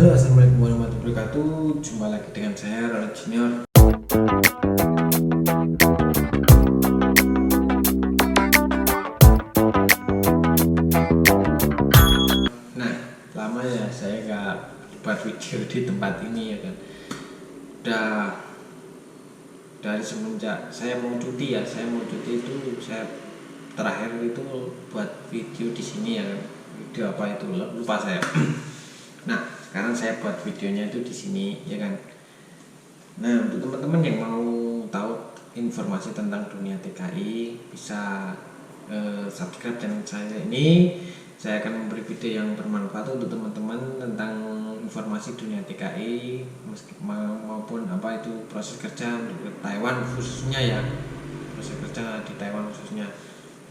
Halo, assalamualaikum warahmatullahi wabarakatuh. Jumpa lagi dengan saya Ronald Junior. Nah, lama ya saya nggak buat video di tempat ini ya kan. Udah dari semenjak saya mau cuti itu saya terakhir itu buat video di sini ya kan. Video apa itu lupa saya. Nah, sekarang saya buat videonya itu di sini ya kan. Nah, untuk teman-teman yang mau tahu informasi tentang dunia TKI bisa subscribe channel saya ini. Saya akan memberi video yang bermanfaat untuk teman-teman tentang informasi dunia TKI maupun apa itu proses kerja untuk Taiwan khususnya ya, proses kerja di Taiwan khususnya.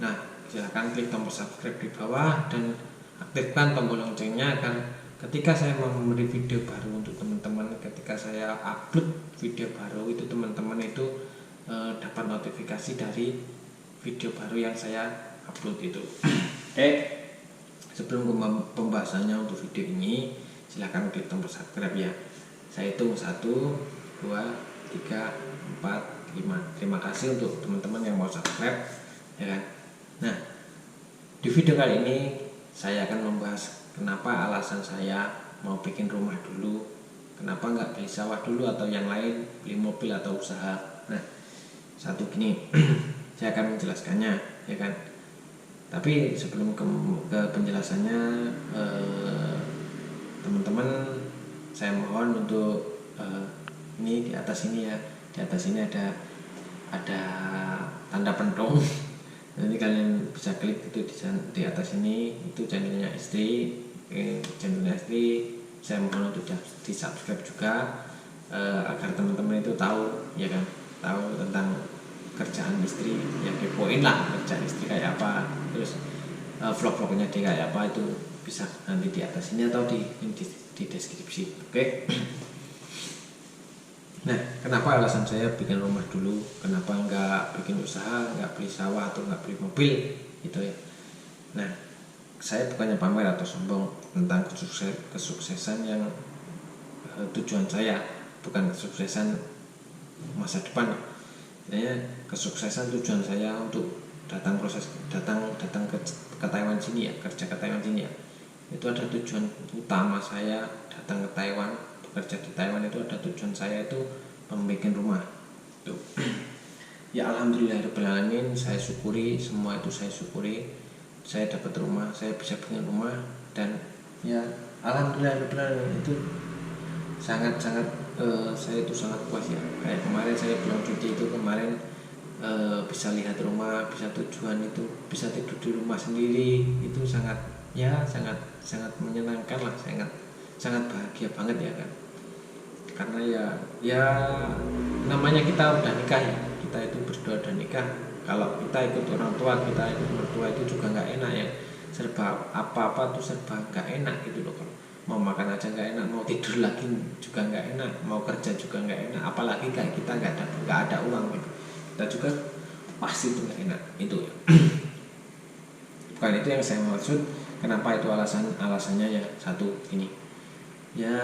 Nah, silahkan klik tombol subscribe di bawah dan aktifkan tombol loncengnya akan ketika saya mau memberi video baru untuk teman-teman, ketika saya upload video baru itu teman-teman itu dapat notifikasi dari video baru yang saya upload itu. Oke, sebelum pembahasannya untuk video ini silahkan klik tombol subscribe ya. Saya hitung 1, 2, 3, 4, 5. Terima kasih untuk teman-teman yang mau subscribe ya kan. Nah, di video kali ini saya akan membahas kenapa alasan saya mau bikin rumah dulu, kenapa nggak beli sawah dulu atau yang lain, beli mobil atau usaha. Nah, satu gini, saya akan menjelaskannya ya kan. Tapi sebelum ke penjelasannya, teman-teman saya mohon untuk ini di atas ini ya, di atas ini ada tanda pentung. Nanti kalian bisa klik itu di atas ini, itu channelnya istri. Channelnya istri saya mohon untuk di subscribe juga agar teman-teman itu tahu ya kan, tahu tentang kerjaan istri ya, kepoin lah kerjaan istri kayak apa, terus vlog-vlognya dia kayak apa, itu bisa nanti di atas ini atau di deskripsi. Oke. Nah, kenapa alasan saya bikin rumah dulu, kenapa nggak bikin usaha, nggak beli sawah atau nggak beli mobil gitu ya. Nah, saya bukannya pamer atau sombong tentang kesuksesan yang tujuan saya, bukan kesuksesan masa depan. Sebenarnya kesuksesan tujuan saya untuk datang ke Taiwan sini ya, kerja ke Taiwan sini ya. Itu ada tujuan utama saya datang ke Taiwan, bekerja di Taiwan itu ada tujuan saya itu membuat rumah. Tuh. Ya alhamdulillahirobbilalamin, saya syukuri semua itu, saya syukuri saya dapat rumah, saya bisa bikin rumah, dan ya alhamdulillahirobbilalamin itu sangat saya itu sangat puas ya. Kayak kemarin saya pulang cuti itu kemarin bisa lihat rumah, bisa tujuan itu, bisa tidur di rumah sendiri, itu sangat menyenangkan lah, sangat bahagia banget ya kan. Karena ya namanya kita udah nikah ya, kita itu berdua udah nikah. Kalau kita ikut orang tua, kita ikut mertua itu juga nggak enak ya, serba apa-apa tuh serba nggak enak gitu loh. Kalau mau makan aja nggak enak, mau tidur lagi juga nggak enak, mau kerja juga nggak enak, apalagi kayak kita nggak ada uang gitu, kita juga pasti itu nggak enak itu ya. Bukan itu yang saya maksud. Kenapa itu alasannya ya, satu ini ya,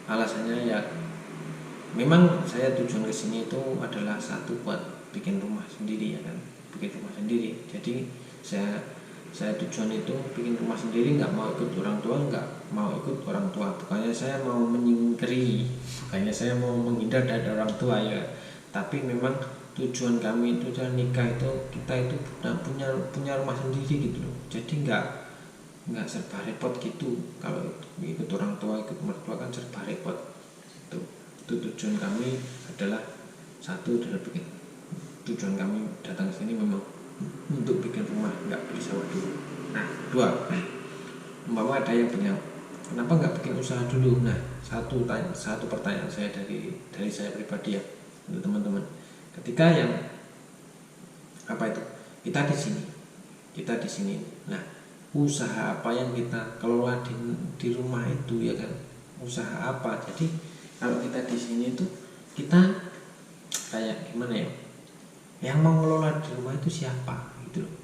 alasannya ya memang saya tujuan kesini itu adalah satu buat bikin rumah sendiri ya kan, bikin rumah sendiri. Jadi saya tujuan itu bikin rumah sendiri, nggak mau ikut orang tua, bukannya saya mau menyingkiri, bukannya saya mau menghindar dari orang tua ya, tapi memang tujuan kami itu dan nikah itu kita itu punya rumah sendiri gitu loh. Jadi nggak serba repot gitu. Kalau ikut orang tua, ikut mertua kan serba repot. Itu tujuan kami adalah satu, dari bikin tujuan kami datang ke sini memang untuk bikin rumah, nggak beli sawah dulu. Nah, dua, umpama ada yang bilang kenapa nggak bikin usaha dulu. Nah, satu pertanyaan saya dari saya pribadi ya untuk teman-teman. Ketika yang apa itu kita di sini, nah usaha apa yang kita kelola di rumah itu ya kan, usaha apa. Jadi kalau kita di sini itu kita kayak gimana ya, yang mau ngelola di rumah itu siapa gitu loh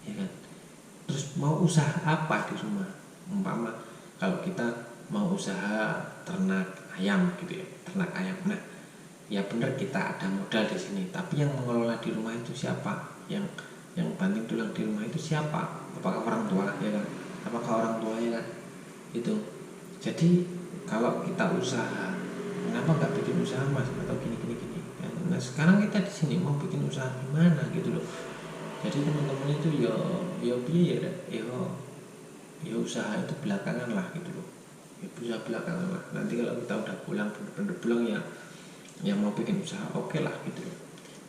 ya kan. Terus mau usaha apa di rumah, umpama kalau kita mau mau usaha ternak ayam gitu ya, ternak ayam. Nah, ya benar kita ada modal di sini, tapi yang mengelola di rumah itu siapa? Yang banting tulang di rumah itu siapa? Apakah orang tua ya kan? Apakah orang tua ya kan? Itu. Jadi kalau kita usaha, kenapa nggak bikin usaha mas atau gini. Nah sekarang kita di sini mau bikin usaha gimana gitu loh. Jadi teman-teman itu ya usaha itu belakangan lah gitu loh. Ya usaha belakangan lah. Nanti kalau kita udah pulang bener-bener pulang ya mau bikin usaha oke lah gitu loh.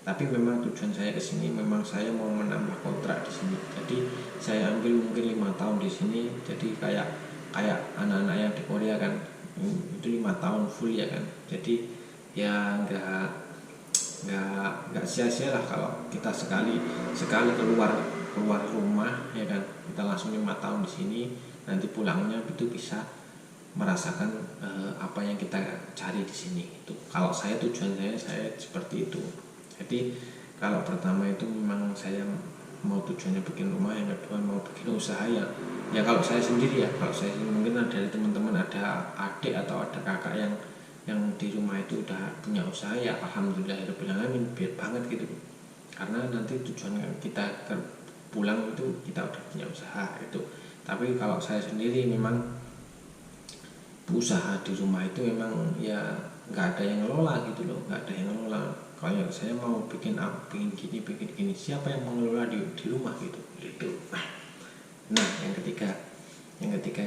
Tapi memang tujuan saya ke sini memang saya mau menambah kontrak di sini. Jadi saya ambil mungkin 5 tahun di sini. Jadi kayak anak-anak yang di Korea kan itu 5 tahun full ya kan. Jadi ya nggak sia-sia lah kalau kita sekali keluar rumah ya kan, kita langsung 5 tahun di sini, nanti pulangnya itu bisa merasakan apa yang kita cari di sini. Itu kalau tujuan saya seperti itu. Jadi kalau pertama itu memang saya mau tujuannya bikin rumah, yang kedua mau bikin usaha ya kalau saya sendiri ya, kalau saya mungkin ada dari teman-teman ada adik atau ada kakak yang di rumah itu udah punya usaha, ya alhamdulillahirobbilalamin, biar banget gitu. Karena nanti tujuan kita pulang itu kita udah punya usaha itu. Tapi kalau saya sendiri memang usaha di rumah itu memang ya nggak ada yang ngelola gitu loh, nggak ada yang ngelola. Kalau saya mau bikin gini, siapa yang mengelola di rumah gitu. Nah yang ketiga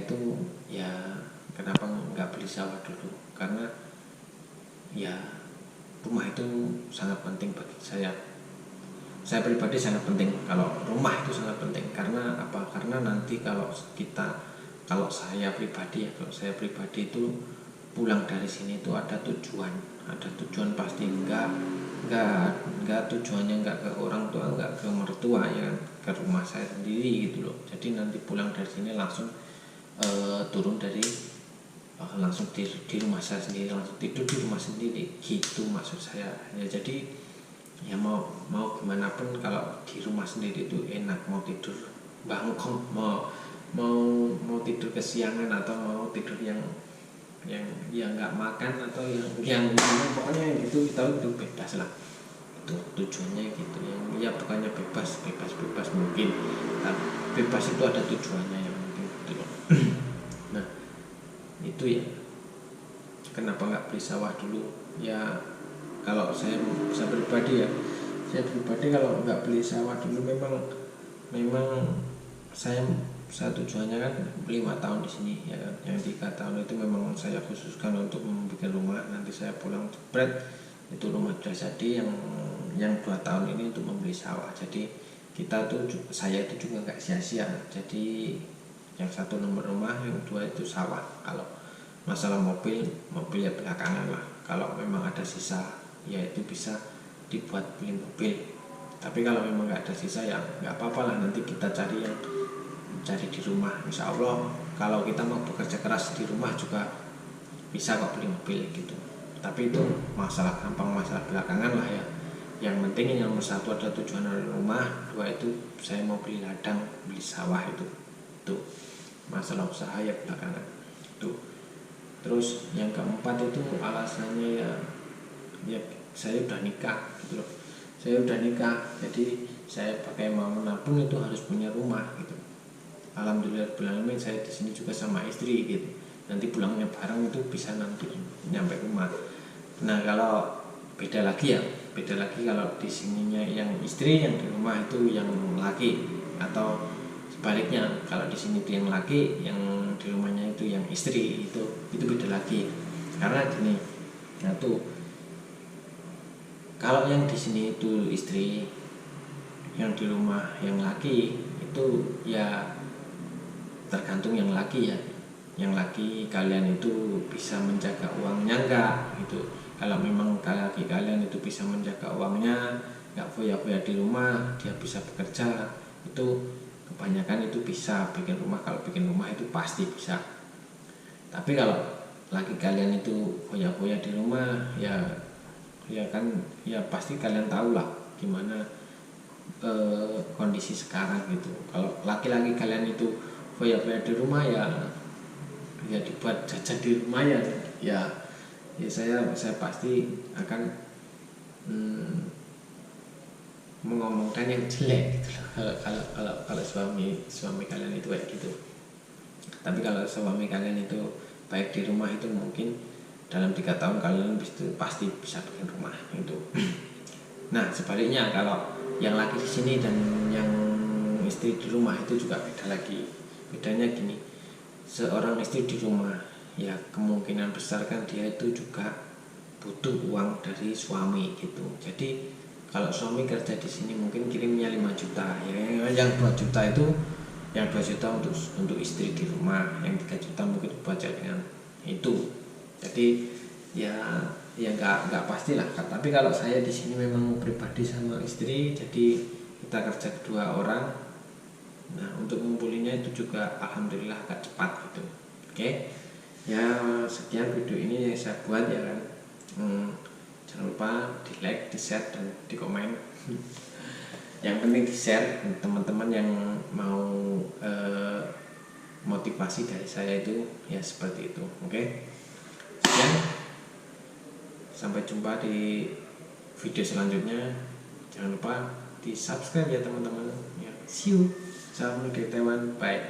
itu ya kenapa nggak beli sawah dulu, karena ya rumah itu sangat penting bagi saya pribadi, sangat penting. Kalau rumah itu sangat penting karena apa? Karena nanti kalau saya pribadi itu pulang dari sini itu ada tujuan pasti, enggak tujuannya enggak ke orang tua, enggak ke mertua ya, ke rumah saya sendiri gitu loh. Jadi nanti pulang dari sini langsung turun dari langsung di rumah saya sendiri, langsung tidur di rumah sendiri gitu maksud saya ya. Jadi ya mau gimana pun kalau di rumah sendiri itu enak, mau tidur bangkong, mau tidur kesiangan atau mau tidur yang nggak makan atau yang pokoknya yang gitu, tahu itu bebas lah. Itu tujuannya gitu ya bukannya bebas mungkin, tapi bebas itu ada tujuannya yang penting gitu loh. Nah itu ya kenapa nggak beli sawah dulu ya. Kalau saya pribadi kalau nggak beli sawah dulu memang saya tujuannya kan 5 tahun di sini ya kan. Yang 3 tahun itu memang saya khususkan untuk membuat rumah, nanti saya pulang jebret itu rumah sudah jadi. Yang 2 tahun ini untuk membeli sawah. Jadi saya itu juga nggak sia-sia. Jadi yang satu nomor rumah, yang 2 itu sawah. Kalau masalah mobil ya belakangan lah. Kalau memang ada sisa ya itu bisa dibuat beli mobil. Tapi kalau memang nggak ada sisa ya nggak apa-apa lah, nanti kita cari di rumah. Insya Allah kalau kita mau bekerja keras di rumah juga bisa kok beli mobil gitu. Tapi itu masalah gampang, masalah belakangan lah ya. Yang penting yang nomor 1 ada tujuan dari rumah, 2 itu saya mau beli ladang, beli sawah itu masalah usaha ya belakangan itu. Terus yang keempat itu alasannya ya saya udah nikah gitu loh. Saya udah nikah, jadi saya pakai mau menabung itu harus punya rumah gitu. Alhamdulillahirobbilalamin saya di sini juga sama istri gitu. Nanti pulangnya bareng itu bisa nanti nyampe rumah. Nah kalau beda lagi kalau di sininya yang istri, yang di rumah itu yang laki, atau sebaliknya kalau di sini itu yang laki, yang di rumahnya itu yang istri, itu beda lagi. Karena gini, nah tuh kalau yang di sini itu istri, yang di rumah yang laki itu ya tergantung yang laki ya. Yang laki kalian itu bisa menjaga uangnya enggak gitu. Kalau memang laki kalian itu bisa menjaga uangnya, enggak foya-foya di rumah, dia bisa bekerja, itu kebanyakan itu bisa bikin rumah. Kalau bikin rumah itu pasti bisa. Tapi kalau laki kalian itu foya-foya di rumah ya kan ya pasti kalian tahu lah gimana kondisi sekarang gitu. Kalau laki-laki kalian itu foya-foya di rumah ya ya dibuat jajan di rumah ya saya pasti akan mengomongkan yang jelek gitu loh. Kalau suami kalian itu kayak gitu. Tapi kalau suami kalian itu baik di rumah, itu mungkin dalam 3 tahun kalian pasti bisa bikin rumah itu. Nah sebaliknya, kalau yang laki di sini dan yang istri di rumah itu juga beda lagi. Bedanya gini, seorang istri di rumah ya kemungkinan besar kan dia itu juga butuh uang dari suami gitu. Jadi kalau suami kerja di sini mungkin kirimnya 5 juta, ya yang 2 juta itu yang 2 juta untuk istri di rumah, yang 3 juta mungkin buat jaringan itu. Jadi ya nggak pastilah. Tapi kalau saya di sini memang pribadi sama istri, jadi kita kerja kedua orang. Nah untuk ngumpulinnya itu juga alhamdulillah agak cepat gitu. Oke, ya sekian video ini yang saya buat ya kan. Jangan lupa di like, di share, dan di komen. Yang penting di share, teman-teman yang mau motivasi dari saya itu ya seperti itu. Oke, sekian, sampai jumpa di video selanjutnya. Jangan lupa di subscribe ya teman-teman ya. See you. Salam dari Taiwan, bye.